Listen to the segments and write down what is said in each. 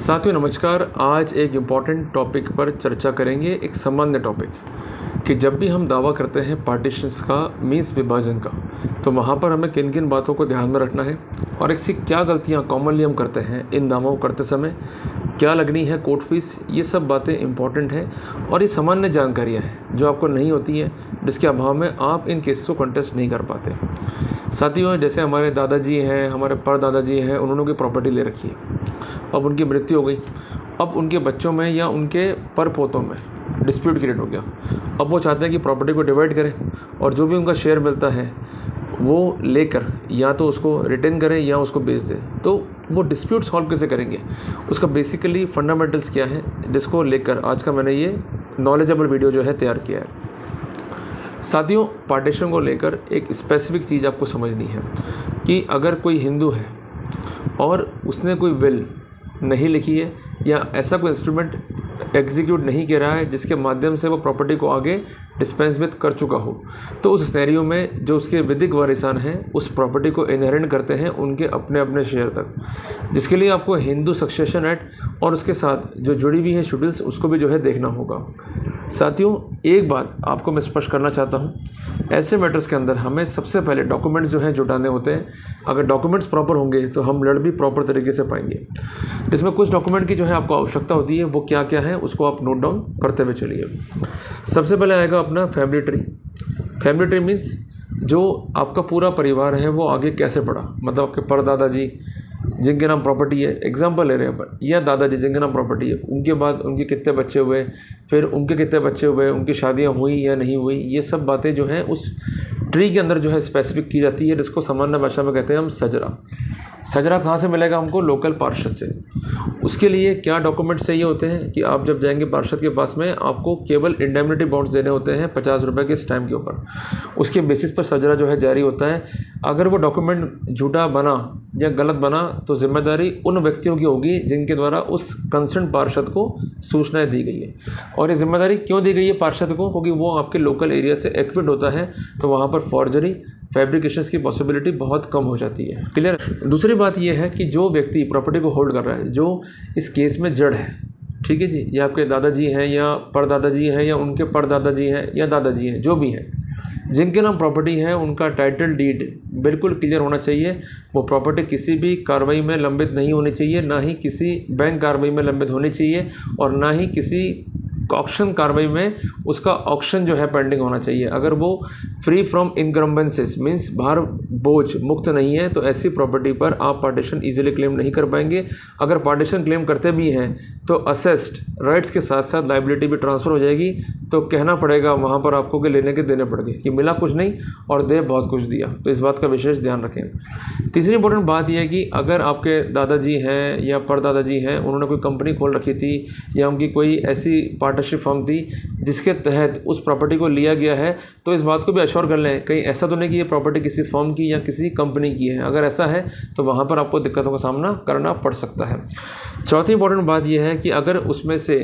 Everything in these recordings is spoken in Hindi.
साथियों नमस्कार। आज एक इम्पॉर्टेंट टॉपिक पर चर्चा करेंगे, एक सामान्य टॉपिक कि जब भी हम दावा करते हैं पार्टीशंस का मीन्स विभाजन का, तो वहाँ पर हमें किन किन बातों को ध्यान में रखना है और ऐसी क्या गलतियाँ कॉमनली हम करते हैं इन दावों करते समय, क्या लगनी है कोर्ट फीस। ये सब बातें इंपॉर्टेंट हैं और ये सामान्य जानकारियाँ हैं जो आपको नहीं होती हैं, जिसके अभाव में आप इन केसेस को कंटेस्ट नहीं कर पाते। साथियों, जैसे हमारे दादाजी हैं, हमारे परदादाजी हैं, उन्होंने कोई प्रॉपर्टी ले रखी है, अब उनकी मृत्यु हो गई, अब उनके बच्चों में या उनके परपोतों में डिस्प्यूट क्रिएट हो गया। अब वो चाहते हैं कि प्रॉपर्टी को डिवाइड करें और जो भी उनका शेयर मिलता है वो लेकर या तो उसको रिटेन करें या उसको बेच दें। तो वो डिस्प्यूट सॉल्व कैसे करेंगे, उसका बेसिकली फंडामेंटल्स क्या है, जिसको लेकर आज का मैंने ये नॉलेजेबल वीडियो जो है तैयार किया है। साथियों, पार्टीशन को लेकर एक स्पेसिफिक चीज़ आपको समझनी है कि अगर कोई हिंदू है और उसने कोई विल नहीं लिखी है या ऐसा कोई इंस्ट्रूमेंट एग्जीक्यूट नहीं किया रहा है जिसके माध्यम से वो प्रॉपर्टी को आगे डिस्पेंस विद कर चुका हो, तो उस सिनेरियो में जो उसके विधिक वारिसान हैं उस प्रॉपर्टी को इनहेरिट करते हैं उनके अपने अपने शेयर तक, जिसके लिए आपको हिंदू सक्सेशन एक्ट और उसके साथ जो जुड़ी हुई है शेड्यूल्स उसको भी जो है देखना होगा। साथियों, एक बात आपको मैं स्पष्ट करना चाहता हूँ, ऐसे मैटर्स के अंदर हमें सबसे पहले डॉक्यूमेंट्स जो हैं जुटाने होते हैं। अगर डॉक्यूमेंट्स प्रॉपर होंगे तो हम लड़ भी प्रॉपर तरीके से पाएंगे। इसमें कुछ डॉक्यूमेंट की जो है आपको आवश्यकता होती है, वो क्या क्या है उसको आप नोट डाउन करते हुए चलिए। सबसे पहले आएगा अपना family tree. Family tree means जो आपका पूरा परिवार है वो आगे कैसे बढ़ा, मतलब आपके परदादाजी जिनके नाम प्रॉपर्टी है, एग्जांपल ले रहे हैं अपन, या दादाजी जिनके नाम प्रॉपर्टी है, उनके बाद उनके कितने बच्चे हुए, फिर उनके कितने बच्चे हुए, उनकी शादियां हुई या नहीं हुई, ये सब बातें जो हैं उस ट्री के अंदर जो है स्पेसिफिक की जाती है, जिसको सामान्य भाषा में कहते हैं हम सजरा। सजरा कहाँ से मिलेगा हमको? लोकल पार्षद से। उसके लिए क्या डॉक्यूमेंट्स चाहिए होते हैं कि आप जब जाएंगे पार्षद के पास में, आपको केवल इंडेमनिटी बॉन्ड्स देने होते हैं 50 रुपये के स्टैम्प के ऊपर। उसके बेसिस पर सजरा जो है जारी होता है। अगर वो डॉक्यूमेंट झूठा बना या गलत बना तो जिम्मेदारी उन व्यक्तियों की होगी जिनके द्वारा उस कंसर्न पार्षद को सूचनाएं दी गई है। और ये जिम्मेदारी क्यों दी गई है पार्षद को? क्योंकि वो आपके लोकल एरिया से एक्विट होता है, तो वहाँ पर फॉर्जरी फैब्रिकेशंस की पॉसिबिलिटी बहुत कम हो जाती है। क्लियर? दूसरी बात यह है कि जो व्यक्ति प्रॉपर्टी को होल्ड कर रहा है, जो इस केस में जड़ है, ठीक है जी, या आपके दादाजी हैं या परदादाजी हैं या उनके परदादाजी हैं या दादाजी हैं, जो भी हैं, जिनके नाम प्रॉपर्टी है उनका टाइटल डीड बिल्कुल क्लियर होना चाहिए। वो प्रॉपर्टी किसी भी कार्रवाई में लंबित नहीं होनी चाहिए, ना ही किसी बैंक कार्रवाई में लंबित होनी चाहिए और ना ही किसी ऑक्शन कार्रवाई में उसका ऑक्शन जो है पेंडिंग होना चाहिए। अगर वो फ्री फ्रॉम इनकम्बेंसेस मीन्स भार बोझ मुक्त नहीं है, तो ऐसी प्रॉपर्टी पर आप पार्टीशन इजीली क्लेम नहीं कर पाएंगे। अगर पार्टीशन क्लेम करते भी हैं तो असेस्ड राइट्स के साथ साथ लाइबिलिटी भी ट्रांसफ़र हो जाएगी, तो कहना पड़ेगा वहाँ पर आपको कि लेने के देने पड़ेंगे कि मिला कुछ नहीं और दे बहुत कुछ दिया। तो इस बात का विशेष ध्यान रखें। तीसरी इंपॉर्टेंट बात यह है कि अगर आपके दादाजी हैं या परदादाजी हैं, उन्होंने कोई कंपनी खोल रखी थी या उनकी कोई ऐसी पार्टनरशिप फर्म थी जिसके तहत उस प्रॉपर्टी को लिया गया है, तो इस बात को भी अश्योर कर लें कहीं ऐसा तो नहीं कि ये प्रॉपर्टी किसी फर्म की या किसी कंपनी की है। अगर ऐसा है तो वहाँ पर आपको दिक्कतों का सामना करना पड़ सकता है। चौथी इंपॉर्टेंट बात यह है कि अगर उसमें से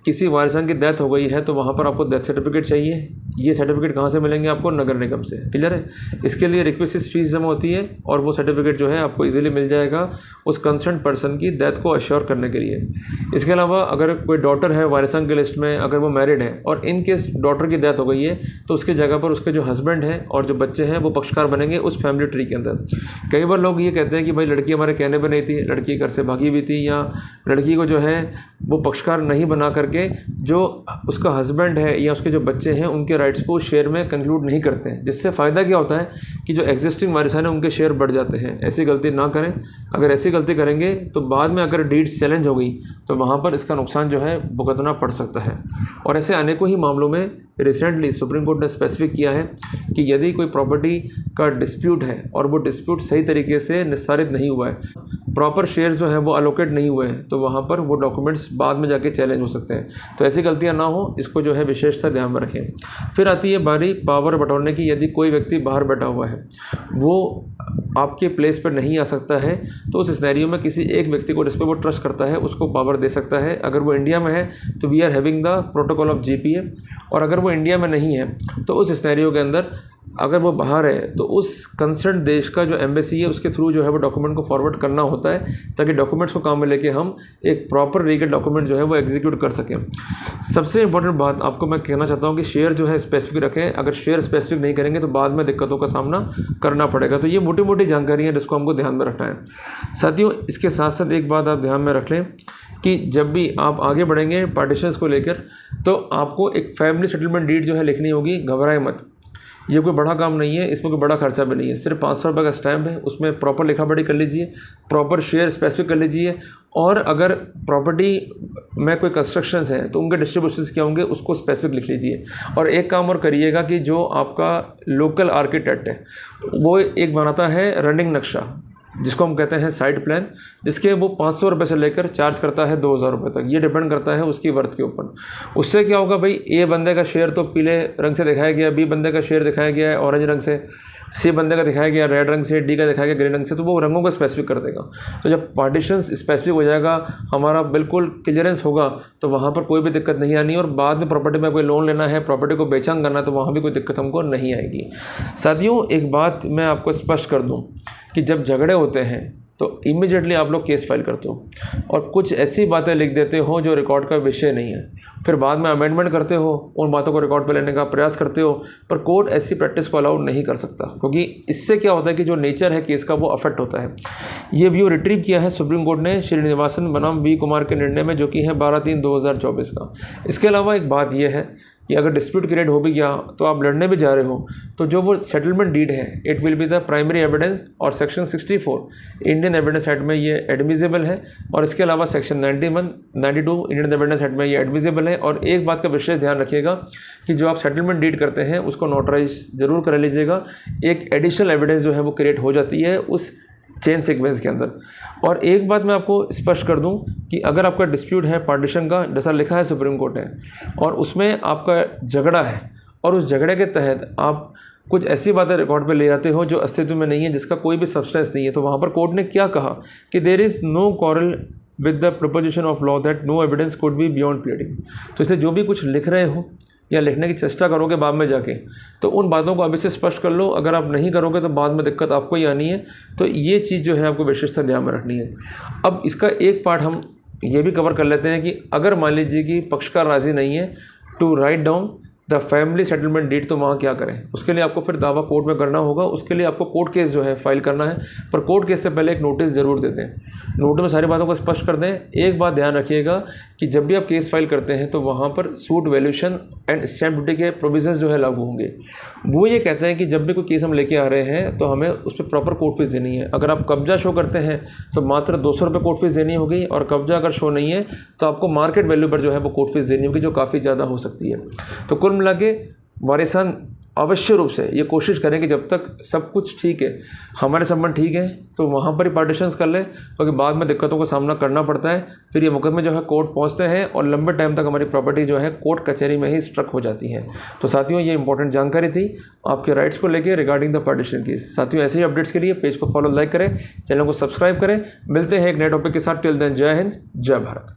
किसी वारिसान की डेथ हो गई है तो वहाँ पर आपको डेथ सर्टिफिकेट चाहिए। ये सर्टिफिकेट कहाँ से मिलेंगे आपको? नगर निगम से। क्लियर है? इसके लिए रिक्वेस्ट फीस जमा होती है और वो सर्टिफिकेट जो है आपको इजीली मिल जाएगा उस कंसर्न पर्सन की डेथ को अश्योर करने के लिए। इसके अलावा अगर कोई डॉटर है वारिसान की लिस्ट में, अगर वो मैरिड है और इन केस डॉटर की डेथ हो गई है, तो उसकी जगह पर उसके जो हस्बैंड हैं और जो बच्चे हैं वो पक्षकार बनेंगे उस फैमिली ट्री के अंदर। कई बार लोग ये कहते हैं कि भाई लड़की हमारे कहने पर नहीं थी, लड़की घर से भागी हुई थी, या लड़की को जो है वो पक्षकार नहीं बना करके जो उसका हस्बैंड है या उसके जो बच्चे हैं उनके राइट्स को शेयर में कंक्लूड नहीं करते हैं, जिससे फ़ायदा क्या होता है कि जो एग्जिस्टिंग वारिसान है उनके शेयर बढ़ जाते हैं। ऐसी गलती ना करें। अगर ऐसी गलती करेंगे तो बाद में अगर डीड्स चैलेंज हो गई तो वहाँ पर इसका नुकसान जो है भुगतना पड़ सकता है। और ऐसे अनेकों ही मामलों में रिसेंटली सुप्रीम कोर्ट ने स्पेसिफिक किया है कि यदि कोई प्रॉपर्टी का डिस्प्यूट है और वो डिस्प्यूट सही तरीके से निस्तारित नहीं हुआ है, प्रॉपर शेयर्स जो है वो अलोकेट नहीं हुए हैं, तो वहाँ पर वो डॉक्यूमेंट्स बाद में जाके चैलेंज हो सकते हैं। तो ऐसी गलतियाँ ना हो, इसको जो है विशेषता ध्यान में रखें। फिर आती है बारी पावर बटोरने की। यदि कोई व्यक्ति बाहर बैठा हुआ है, वो आपके प्लेस पर नहीं आ सकता है, तो उस सिनेरियो में किसी एक व्यक्ति को जिस पर वो ट्रस्ट करता है उसको पावर दे सकता है। अगर वो इंडिया में है तो we are having the protocol of GPA, और अगर वो इंडिया में नहीं है तो उस सिनेरियो के अंदर अगर वो बाहर है तो उस कंसर्न देश का जो एम्बेसी है उसके थ्रू जो है वो डॉक्यूमेंट को फॉरवर्ड करना होता है, ताकि डॉक्यूमेंट्स को काम में लेके हम एक प्रॉपर लीगल डॉक्यूमेंट जो है वो एग्जीक्यूट कर सकें। सबसे इंपॉर्टेंट बात आपको मैं कहना चाहता हूँ कि शेयर जो है स्पेसिफिक रखें। अगर शेयर स्पेसिफिक नहीं करेंगे तो बाद में दिक्कतों का सामना करना पड़ेगा। तो ये मोटी मोटी जानकारी है जिसको हमको ध्यान में रखना है। साथियों, इसके साथ साथ एक बात आप ध्यान में रख लें कि जब भी आप आगे बढ़ेंगे पार्टीशंस को लेकर, तो आपको एक फैमिली सेटलमेंट डीड जो है लिखनी होगी। घबराए मत, ये कोई बड़ा काम नहीं है, इसमें कोई बड़ा खर्चा भी नहीं है। सिर्फ 500 रुपये का स्टैम्प है, उसमें प्रॉपर लिखा पढ़ी कर लीजिए, प्रॉपर शेयर स्पेसिफिक कर लीजिए, और अगर प्रॉपर्टी में कोई कंस्ट्रक्शंस हैं तो उनके डिस्ट्रीब्यूशंस क्या होंगे उसको स्पेसिफिक लिख लीजिए। और एक काम और करिएगा कि जो आपका लोकल आर्किटेक्ट है वो एक बनाता है रनिंग नक्शा, जिसको हम कहते हैं साइट प्लान, जिसके वो 500 रुपये से लेकर चार्ज करता है 2000 रुपये तक। ये डिपेंड करता है उसकी वर्थ के ऊपर। उससे क्या होगा भाई, ए बंदे का शेयर तो पीले रंग से दिखाया गया, बी बंदे का शेयर दिखाया गया है ऑरेंज रंग से, सी बंदे का दिखाया गया रेड रंग से, डी का दिखाया गया ग्रीन रंग से, तो वो रंगों को स्पेसिफिक कर देगा। तो जब पार्टीशंस स्पेसिफिक हो जाएगा, हमारा बिल्कुल क्लियरेंस होगा, तो वहाँ पर कोई भी दिक्कत नहीं आनी। और बाद में प्रॉपर्टी में कोई लोन लेना है, प्रॉपर्टी को बेचंग करना है, तो वहाँ भी कोई दिक्कत हमको नहीं आएगी। साथियों, एक बात मैं आपको स्पष्ट कर दूँ कि जब झगड़े होते हैं तो इमीडिएटली आप लोग केस फाइल करते हो और कुछ ऐसी बातें लिख देते हो जो रिकॉर्ड का विषय नहीं है, फिर बाद में अमेंडमेंट करते हो, उन बातों को रिकॉर्ड पे लेने का प्रयास करते हो, पर कोर्ट ऐसी प्रैक्टिस को अलाउड नहीं कर सकता, क्योंकि इससे क्या होता है कि जो नेचर है केस का वो अफेक्ट होता है। ये व्यू रिट्रीव किया है सुप्रीम कोर्ट ने श्रीनिवासन बनाम वी कुमार के निर्णय में, जो कि है 12/3/2024 का। इसके अलावा एक बात यह है कि अगर डिस्प्यूट क्रिएट हो भी गया तो आप लड़ने भी जा रहे हो, तो जो वो सेटलमेंट डीड है it will be the primary evidence, और सेक्शन 64 इंडियन एविडेंस एक्ट में ये एडमिजिबल है, और इसके अलावा सेक्शन 92 इंडियन एविडेंस एक्ट में ये एडमिजिबल है। और एक बात का विशेष ध्यान रखिएगा कि जो आप सेटलमेंट डीड करते हैं उसको नोटराइज जरूर कर लीजिएगा। एक एडिशनल एविडेंस जो है वो क्रिएट हो जाती है उस चेन सीक्वेंस के अंदर। और एक बात मैं आपको स्पष्ट कर दूं कि अगर आपका डिस्प्यूट है पार्टीशन का, जैसा लिखा है सुप्रीम कोर्ट है, और उसमें आपका झगड़ा है और उस झगड़े के तहत आप कुछ ऐसी बातें रिकॉर्ड पे ले आते हो जो अस्तित्व में नहीं है, जिसका कोई भी सब्सटेंस नहीं है, तो वहाँ पर कोर्ट ने क्या कहा कि there is no quarrel with the proposition of law that no evidence could be beyond pleading. तो इसलिए जो भी कुछ लिख रहे हो या लिखने की चेष्टा करोगे बाद में जाके, तो उन बातों को अभी से स्पष्ट कर लो। अगर आप नहीं करोगे तो बाद में दिक्कत आपको ही आनी है। तो ये चीज़ जो है आपको विशेषता ध्यान में रखनी है। अब इसका एक पार्ट हम ये भी कवर कर लेते हैं कि अगर मान लीजिए कि पक्षकार राज़ी नहीं है to write down the family settlement deed, तो वहाँ क्या करें। उसके लिए आपको फिर दावा कोर्ट में करना होगा। उसके लिए आपको कोर्ट केस जो है फाइल करना है, पर कोर्ट केस से पहले एक नोटिस ज़रूर देते हैं। नोटिस में सारी बातों को स्पष्ट कर दें। एक बात ध्यान रखिएगा कि जब भी आप केस फाइल करते हैं तो वहाँ पर suit valuation and stamp duty के प्रोविजंस जो है लागू होंगे। वो ये कहते हैं कि जब भी कोई केस हम लेके आ रहे हैं तो हमें उस पर प्रॉपर कोर्ट फीस देनी है। अगर आप कब्जा शो करते हैं तो मात्र 200 रुपये कोर्ट फीस देनी होगी, और कब्जा अगर शो नहीं है तो आपको मार्केट वैल्यू पर जो है वो कोर्ट फीस देनी होगी, जो काफ़ी ज़्यादा हो सकती है। तो कुल मिला के वारिसान अवश्य रूप से ये कोशिश करें कि जब तक सब कुछ ठीक है, हमारे संबंध ठीक है, तो वहाँ पर ही पार्टीशंस कर लें, क्योंकि बाद में दिक्कतों का सामना करना पड़ता है। फिर ये मुकदमे जो है कोर्ट पहुँचते हैं और लंबे टाइम तक हमारी प्रॉपर्टी जो है कोर्ट कचहरी में ही स्ट्रक हो जाती है। तो साथियों, ये इंपॉर्टेंट जानकारी थी आपके राइट्स को लेकर रिगार्डिंग द पार्टीशन केस। साथियों, ऐसे ही अपडेट्स के लिए पेज को फॉलो लाइक करें, चैनल को सब्सक्राइब करें। मिलते हैं एक नए टॉपिक के साथ। टिल देन, जय हिंद, जय भारत।